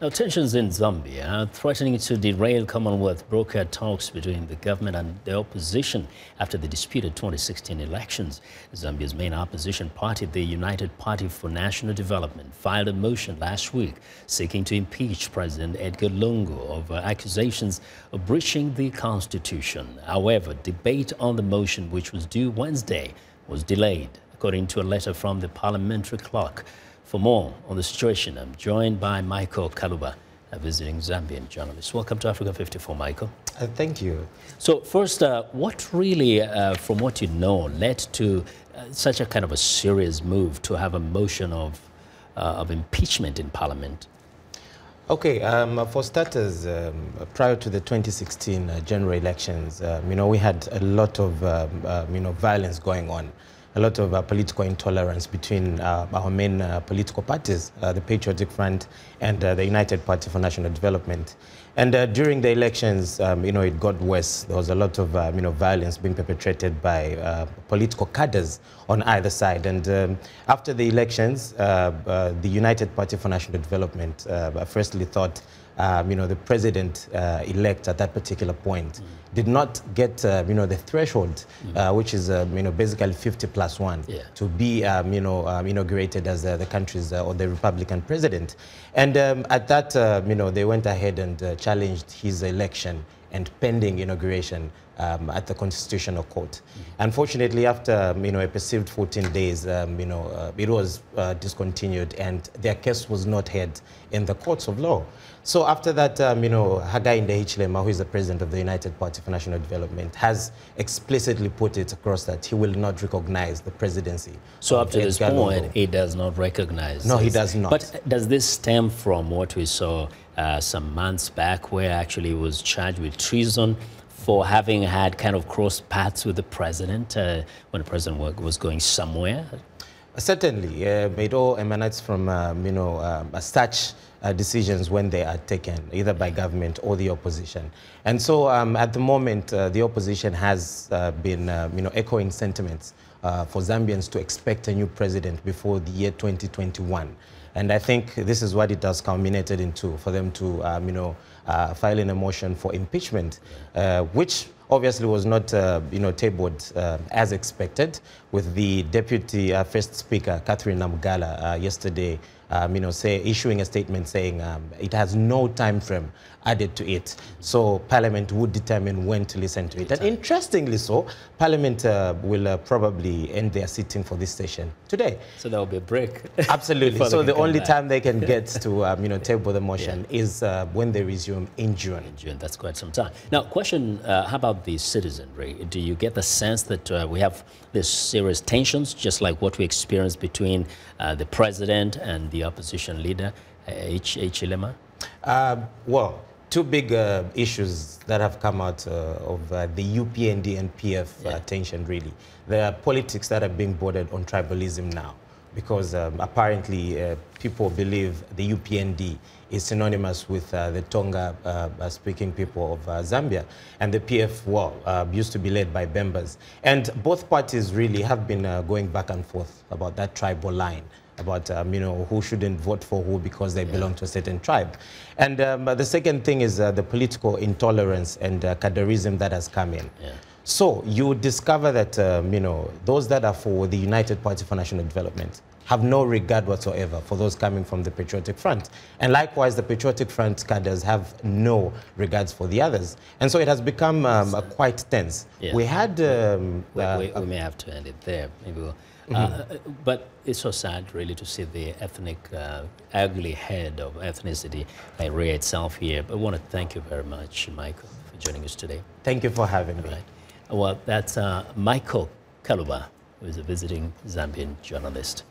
Now, tensions in Zambia are threatening to derail commonwealth-brokered talks between the government and the opposition after the disputed 2016 elections. Zambia's main opposition party, the United Party for National Development, filed a motion last week seeking to impeach President Edgar Lungu over accusations of breaching the constitution. However, debate on the motion, which was due Wednesday, was delayed, according to a letter from the parliamentary clerk. For more on the situation, I'm joined by Michael Kaluba, a visiting Zambian journalist. Welcome to Africa 54, Michael. Thank you. So first, what really, from what you know, led to such a kind of a serious move to have a motion of impeachment in Parliament? Okay, for starters, prior to the 2016 general elections, we had a lot of, violence going on. A lot of political intolerance between our main political parties, the Patriotic Front and the United Party for National Development. And during the elections, it got worse. There was a lot of, violence being perpetrated by political cadres on either side. And after the elections, the United Party for National Development firstly thought the president-elect at that particular point did not get, the threshold, which is, basically 50+1, to be, inaugurated as the country's or the Republican president. And at that, they went ahead and challenged his election and pending inauguration at the Constitutional Court. Unfortunately, after a perceived 14 days, it was discontinued, and their case was not heard in the courts of law. So after that, Hakainde Hichilema, who is the president of the United Party for National Development, has explicitly put it across that he will not recognize the presidency. So up to this point, he does not recognize. No, he does not. But does this stem from what we saw some months back, where actually he was charged with treason for having had kind of crossed paths with the president when the president was going somewhere? Certainly, it all emanates from such decisions when they are taken, either by government or the opposition. And so at the moment, the opposition has been echoing sentiments for Zambians to expect a new president before the year 2021. And I think this is what it has culminated into, for them to file in a motion for impeachment, which obviously was not tabled as expected, with the Deputy First Speaker, Catherine Namugala, yesterday issuing a statement saying it has no time frame added to it. So Parliament would determine when to listen to it. And interestingly so, Parliament will probably end their sitting for this session today. So there will be a break. Absolutely. So the only time they can get to table the motion is when they resume in June. In June, that's quite some time. Now, question, how about the citizenry? Do you get the sense that we have this serious tensions, just like what we experienced between the president and the opposition leader, Hichilema? Well, two big issues that have come out of the UPND and PF tension, really. There are politics that are being bordered on tribalism now, because apparently people believe the UPND is synonymous with the Tonga-speaking people of Zambia, and the PF, used to be led by Bembas. And both parties really have been going back and forth about that tribal line, about who shouldn't vote for who because they belong to a certain tribe. And the second thing is the political intolerance and cadreism that has come in. So you discover that those that are for the United Party for National Development have no regard whatsoever for those coming from the Patriotic Front. And likewise, the Patriotic Front cadres have no regards for the others. And so it has become quite tense. We had... we may have to end it there. Maybe we'll, but it's so sad, really, to see the ethnic, ugly head of ethnicity array itself here. But I want to thank you very much, Michael, for joining us today. Thank you for having me. Well, that's Michael Kaluba, who is a visiting Zambian journalist.